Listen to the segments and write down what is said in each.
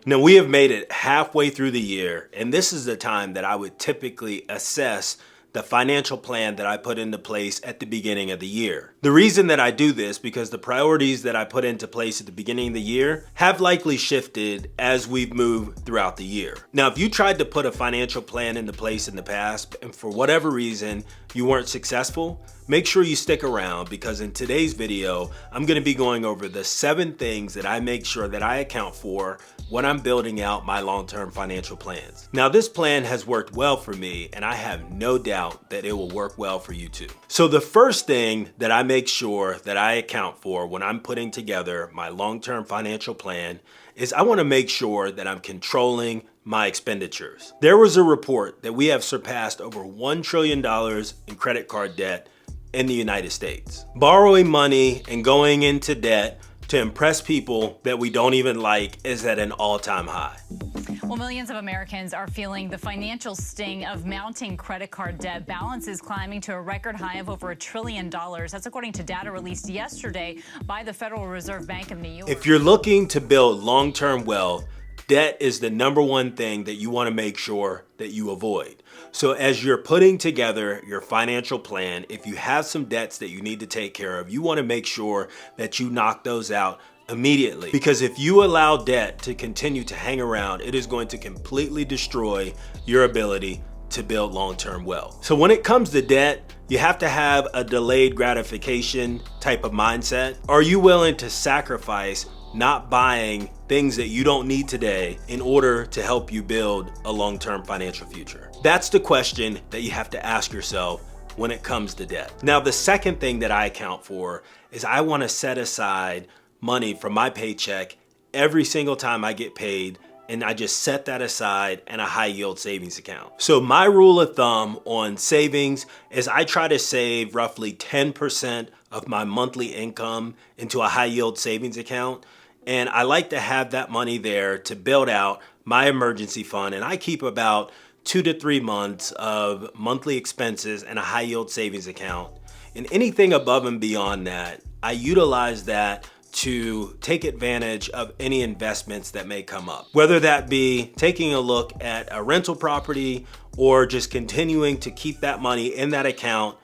Now we have made it halfway through the year, and this is the time that I would typically assess the financial plan that I put into place at the beginning of the year. The reason that I do this because the priorities that I put into place at the beginning of the year have likely shifted as we've moved throughout the year. Now, if you tried to put a financial plan into place in the past and for whatever reason you weren't successful, make sure you stick around because in today's video, I'm going to be going over the 7 things that I make sure that I account for when I'm building out my long-term financial plans. Now, this plan has worked well for me, and I have no doubt that it will work well for you too. So the first thing that I make sure that I account for when I'm putting together my long-term financial plan is I want to make sure that I'm controlling my expenditures. There was a report that we have surpassed over $1 trillion in credit card debt in the United States. Borrowing money and going into debt to impress people that we don't even like is at an all-time high. Well, millions of Americans are feeling the financial sting of mounting credit card debt. Balances climbing to a record high of over $1 trillion. That's according to data released yesterday by the Federal Reserve Bank of New York. If you're looking to build long-term wealth, debt is the number one thing that you want to make sure that you avoid. So as you're putting together your financial plan, if you have some debts that you need to take care of, you want to make sure that you knock those out immediately. Because if you allow debt to continue to hang around, it is going to completely destroy your ability to build long-term wealth. So when it comes to debt, you have to have a delayed gratification type of mindset. Are you willing to sacrifice not buying things that you don't need today in order to help you build a long-term financial future? That's the question that you have to ask yourself when it comes to debt. Now, the second thing that I account for is I want to set aside money from my paycheck every single time I get paid, and I just set that aside in a high yield savings account. So my rule of thumb on savings is I try to save roughly 10% of my monthly income into a high yield savings account. And I like to have that money there to build out my emergency fund. And I keep about 2 to 3 months of monthly expenses in a high yield savings account. And anything above and beyond that, I utilize that to take advantage of any investments that may come up. Whether that be taking a look at a rental property or just continuing to keep that money in that account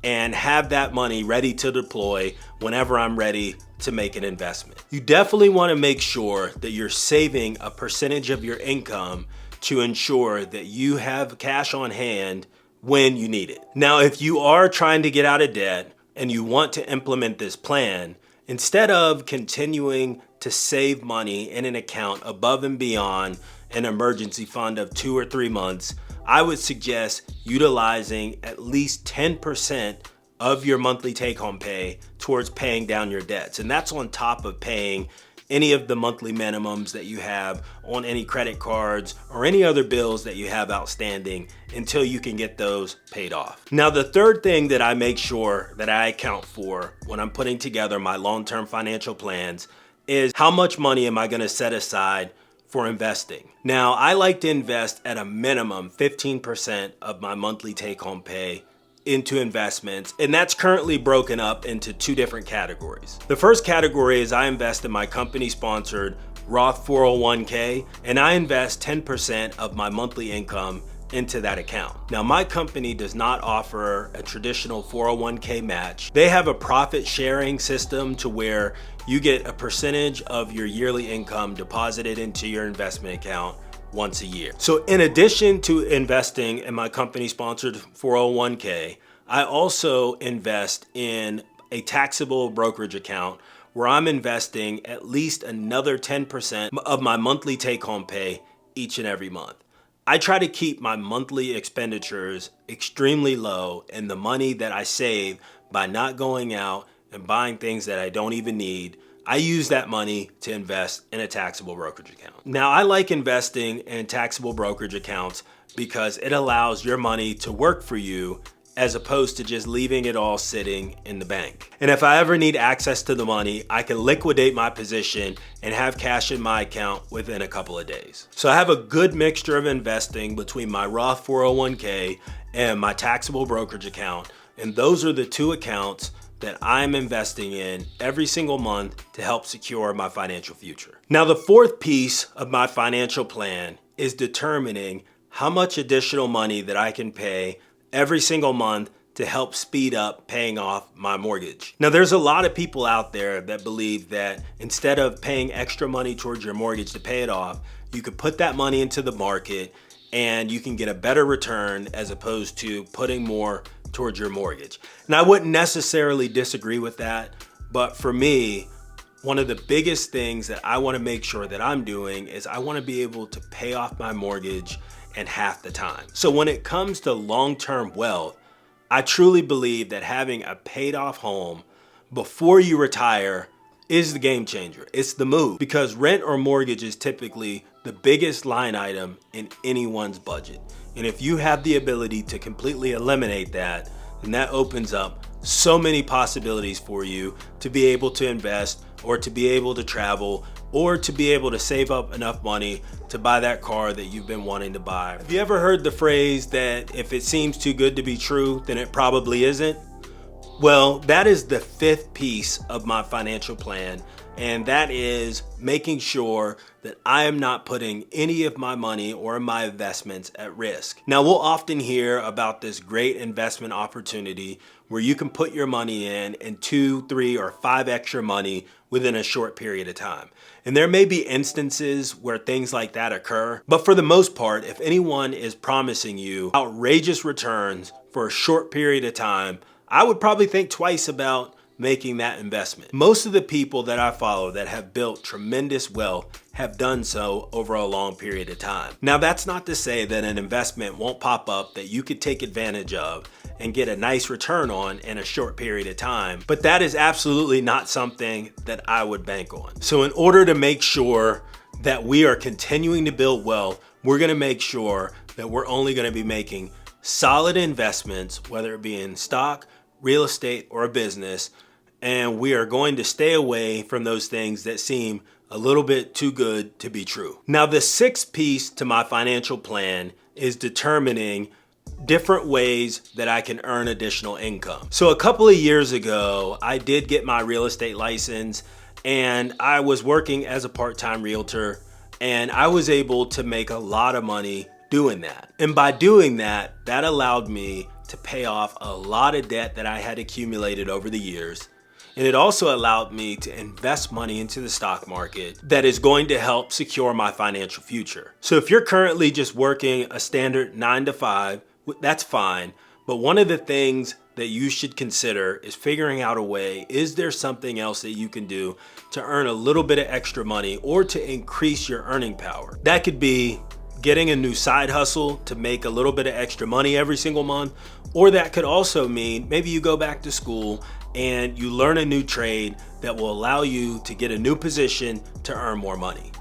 and have that money ready to deploy whenever I'm ready to make an investment. You definitely want to make sure that you're saving a percentage of your income to ensure that you have cash on hand when you need it. Now, if you are trying to get out of debt and you want to implement this plan, instead of continuing to save money in an account above and beyond an emergency fund of 2 or 3 months, I would suggest utilizing at least 10% of your monthly take-home pay towards paying down your debts. And that's on top of paying any of the monthly minimums that you have on any credit cards or any other bills that you have outstanding until you can get those paid off. Now, the third thing that I make sure that I account for when I'm putting together my long-term financial plans is how much money am I going to set aside for investing. Now, I like to invest at a minimum 15% of my monthly take-home pay into investments, and that's currently broken up into 2 different categories. The first category is I invest in my company-sponsored Roth 401k, and I invest 10% of my monthly income into that account. Now, my company does not offer a traditional 401k match. They have a profit sharing system to where you get a percentage of your yearly income deposited into your investment account once a year. So in addition to investing in my company sponsored 401k, I also invest in a taxable brokerage account where I'm investing at least another 10% of my monthly take-home pay each and every month. I try to keep my monthly expenditures extremely low, and the money that I save by not going out and buying things that I don't even need, I use that money to invest in a taxable brokerage account. Now, I like investing in taxable brokerage accounts because it allows your money to work for you as opposed to just leaving it all sitting in the bank. And if I ever need access to the money, I can liquidate my position and have cash in my account within a couple of days. So I have a good mixture of investing between my Roth 401k and my taxable brokerage account. And those are the 2 accounts that I'm investing in every single month to help secure my financial future. Now, the fourth piece of my financial plan is determining how much additional money that I can pay every single month to help speed up paying off my mortgage. Now, there's a lot of people out there that believe that instead of paying extra money towards your mortgage to pay it off, you could put that money into the market and you can get a better return as opposed to putting more towards your mortgage. And I wouldn't necessarily disagree with that, but for me, one of the biggest things that I want to make sure that I'm doing is I want to be able to pay off my mortgage in half the time. So when it comes to long-term wealth, I truly believe that having a paid off home before you retire is the game changer. It's the move, because rent or mortgage is typically the biggest line item in anyone's budget. And if you have the ability to completely eliminate that, then that opens up so many possibilities for you to be able to invest or to be able to travel or to be able to save up enough money to buy that car that you've been wanting to buy. Have you ever heard the phrase that if it seems too good to be true, then it probably isn't? Well, that is the fifth piece of my financial plan, and that is making sure that I am not putting any of my money or my investments at risk. Now, we'll often hear about this great investment opportunity where you can put your money in and 2, 3, or 5 extra money within a short period of time. And there may be instances where things like that occur, but for the most part, if anyone is promising you outrageous returns for a short period of time, I would probably think twice about making that investment. Most of the people that I follow that have built tremendous wealth have done so over a long period of time. Now, that's not to say that an investment won't pop up that you could take advantage of and get a nice return on in a short period of time, but that is absolutely not something that I would bank on. So in order to make sure that we are continuing to build wealth, we're gonna make sure that we're only gonna be making solid investments, whether it be in stock, real estate, or a business, and we are going to stay away from those things that seem a little bit too good to be true. Now, the sixth piece to my financial plan is determining different ways that I can earn additional income. So a couple of years ago, I did get my real estate license, and I was working as a part-time realtor, and I was able to make a lot of money doing that. And by doing that, that allowed me to pay off a lot of debt that I had accumulated over the years. And it also allowed me to invest money into the stock market that is going to help secure my financial future. So if you're currently just working a standard 9 to 5, that's fine. But one of the things that you should consider is figuring out a way, is there something else that you can do to earn a little bit of extra money or to increase your earning power? That could be getting a new side hustle to make a little bit of extra money every single month, or that could also mean maybe you go back to school and you learn a new trade that will allow you to get a new position to earn more money.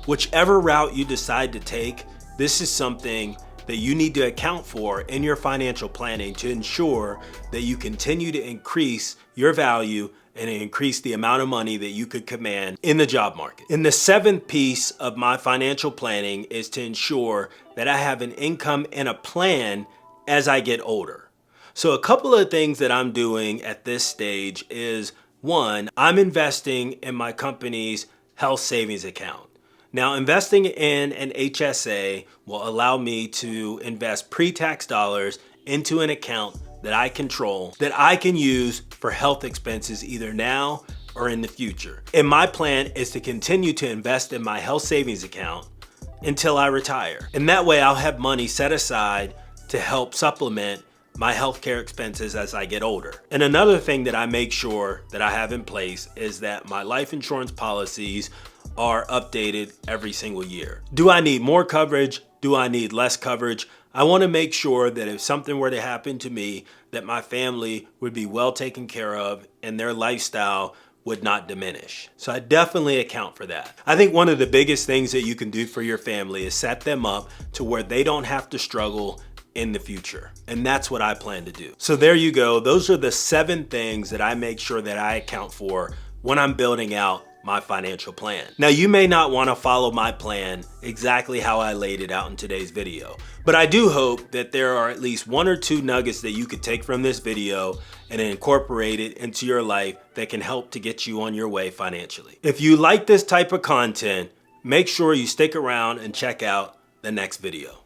Whichever route you decide to take, this is something that you need to account for in your financial planning to ensure that you continue to increase your value and increase the amount of money that you could command in the job market. And the seventh piece of my financial planning is to ensure that I have an income and a plan as I get older. So a couple of things that I'm doing at this stage is, one, I'm investing in my company's health savings account. Now, investing in an HSA will allow me to invest pre-tax dollars into an account that I control, that I can use for health expenses either now or in the future. And my plan is to continue to invest in my health savings account until I retire. And that way I'll have money set aside to help supplement my healthcare expenses as I get older. And another thing that I make sure that I have in place is that my life insurance policies are updated every single year. Do I need more coverage? Do I need less coverage? I want to make sure that if something were to happen to me, that my family would be well taken care of and their lifestyle would not diminish. So I definitely account for that. I think one of the biggest things that you can do for your family is set them up to where they don't have to struggle in the future. And that's what I plan to do. So there you go. Those are the 7 things that I make sure that I account for when I'm building out my financial plan. Now, you may not want to follow my plan exactly how I laid it out in today's video, but I do hope that there are at least 1 or 2 nuggets that you could take from this video and incorporate it into your life that can help to get you on your way financially. If you like this type of content, make sure you stick around and check out the next video.